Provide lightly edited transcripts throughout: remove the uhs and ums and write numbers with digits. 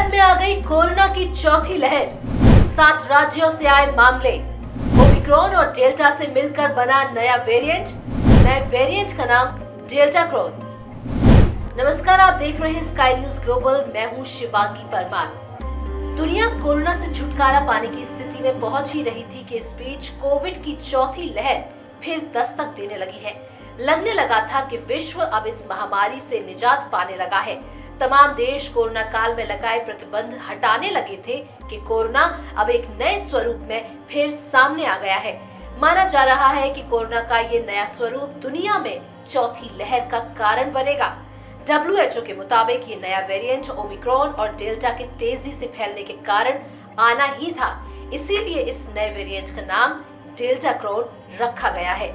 भारत में आ गई कोरोना की चौथी लहर। 7 राज्यों से आए मामले। ओमिक्रॉन और डेल्टा से मिलकर बना नया वेरिएंट। नए वेरिएंट का नाम डेल्टा क्रोन। नमस्कार, आप देख रहे हैं स्काई न्यूज ग्लोबल। मैं हूं शिवांगी परमार। दुनिया कोरोना से छुटकारा पाने की स्थिति में पहुंच ही रही थी कि इस बीच कोविड की चौथी लहर फिर दस्तक देने लगी है। लगने लगा था कि विश्व अब इस महामारी से निजात पाने लगा है। तमाम देश कोरोना काल में लगाए प्रतिबंध हटाने लगे थे कि कोरोना अब एक नए स्वरूप में फिर सामने आ गया है। माना जा रहा है कि कोरोना का ये नया स्वरूप दुनिया में चौथी लहर का कारण बनेगा। WHO के मुताबिक ये नया वेरिएंट ओमिक्रॉन और डेल्टा के तेजी से फैलने के कारण आना ही था। इसीलिए इस नए वेरिएंट का नाम डेल्टा क्रोन रखा गया है।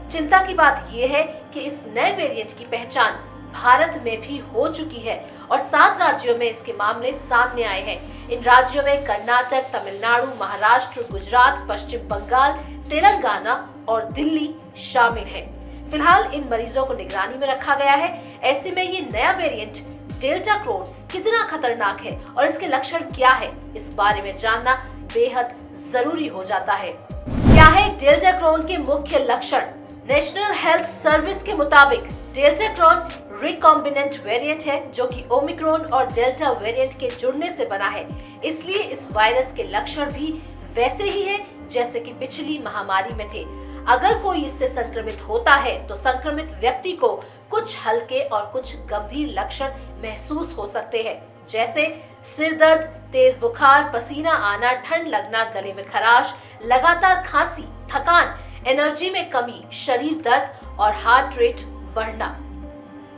चिंता की बात यह है कि इस नए वेरिएंट की पहचान भारत में भी हो चुकी है और 7 राज्यों में इसके मामले सामने आए हैं। इन राज्यों में कर्नाटक, तमिलनाडु, महाराष्ट्र, गुजरात, पश्चिम बंगाल, तेलंगाना और दिल्ली शामिल हैं। फिलहाल इन मरीजों को निगरानी में रखा गया है। ऐसे में ये नया वेरिएंट डेल्टा क्रोन कितना खतरनाक है और इसके लक्षण क्या है, इस बारे में जानना बेहद जरूरी हो जाता है। क्या है डेल्टा क्रोन के मुख्य लक्षण? नेशनल हेल्थ सर्विस के मुताबिक डेल्टा क्रोन रिकॉम्बिनेंट वेरिएंट है जो कि ओमिक्रॉन और डेल्टा वेरिएंट के जुड़ने से बना है। इसलिए इस वायरस के लक्षण भी वैसे ही है जैसे कि पिछली महामारी में थे। अगर कोई इससे संक्रमित होता है तो संक्रमित व्यक्ति को कुछ हल्के और कुछ गंभीर लक्षण महसूस हो सकते हैं, जैसे सिर दर्द, तेज बुखार, पसीना आना, ठंड लगना, गले में खराश, लगातार खांसी, थकान, एनर्जी में कमी, शरीर दर्द और हार्ट रेट बढ़ना।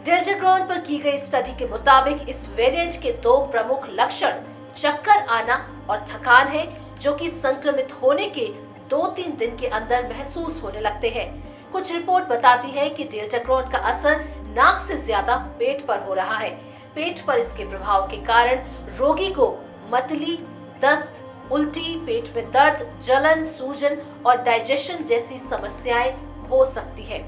डेल्टा क्रोन पर की गई स्टडी के मुताबिक इस वेरिएंट के 2 प्रमुख लक्षण चक्कर आना और थकान है, जो कि संक्रमित होने के 2-3 दिन के अंदर महसूस होने लगते हैं। कुछ रिपोर्ट बताती है कि डेल्टा क्रोन का असर नाक से ज्यादा पेट पर हो रहा है। पेट पर इसके प्रभाव के कारण रोगी को मतली, दस्त, उल्टी, पेट में दर्द, जलन, सूजन और डाइजेशन जैसी समस्याएं हो सकती है।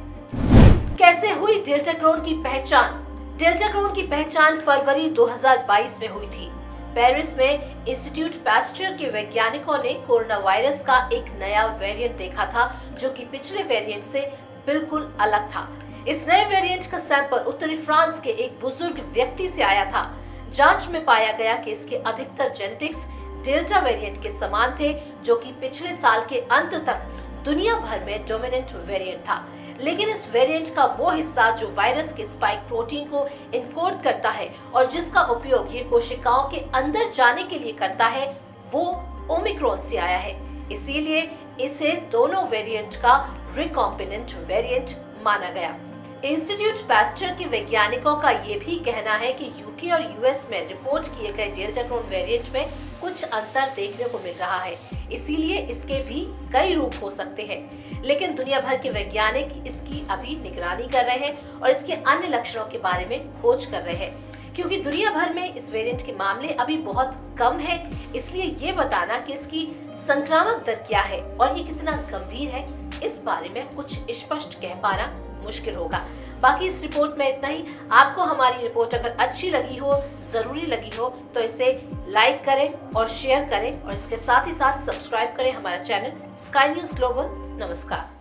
कैसे हुई डेल्टा क्रोन की पहचान? डेल्टा क्रोन की पहचान फरवरी 2022 में हुई थी। पेरिस में इंस्टीट्यूट पास्चर के वैज्ञानिकों ने कोरोना वायरस का एक नया वेरिएंट देखा था जो कि पिछले वेरिएंट से बिल्कुल अलग था। इस नए वेरिएंट का सैंपल उत्तरी फ्रांस के एक बुजुर्ग व्यक्ति से आया था। जांच में पाया गया कि इसके अधिकतर जेनेटिक्स डेल्टा वेरिएंट के समान थे, जो कि पिछले साल के अंत तक दुनिया भर में डोमिनेंट वेरिएंट था। लेकिन इस वेरिएंट का वो हिस्सा जो वायरस के स्पाइक प्रोटीन को इनकोड करता है और जिसका उपयोग ये कोशिकाओं के अंदर जाने के लिए करता है, वो ओमिक्रॉन से आया है। इसीलिए इसे दोनों वेरिएंट का रिकॉम्बिनेंट वेरिएंट माना गया। इंस्टीट्यूट पास्चर के वैज्ञानिकों का ये भी कहना है कि यूके और यूएस में रिपोर्ट किए गए डेल्टा क्रोन वेरिएंट में कुछ अंतर देखने को मिल रहा है। इसीलिए इसके भी कई रूप हो सकते हैं, लेकिन दुनिया भर के वैज्ञानिक इसकी अभी निगरानी कर रहे हैं और इसके अन्य लक्षणों के बारे में खोज कर रहे हैं। क्योंकि दुनिया भर में इस वेरिएंट के मामले अभी बहुत कम है, इसलिए ये बताना कि इसकी संक्रामक दर क्या है और ये कितना गंभीर है, इस बारे में कुछ स्पष्ट कह पाना मुश्किल होगा। बाकी इस रिपोर्ट में इतना ही। आपको हमारी रिपोर्ट अगर अच्छी लगी हो, जरूरी लगी हो, तो इसे लाइक करें और शेयर करें और इसके साथ ही साथ सब्सक्राइब करें हमारा चैनल स्काई न्यूज ग्लोबल। नमस्कार।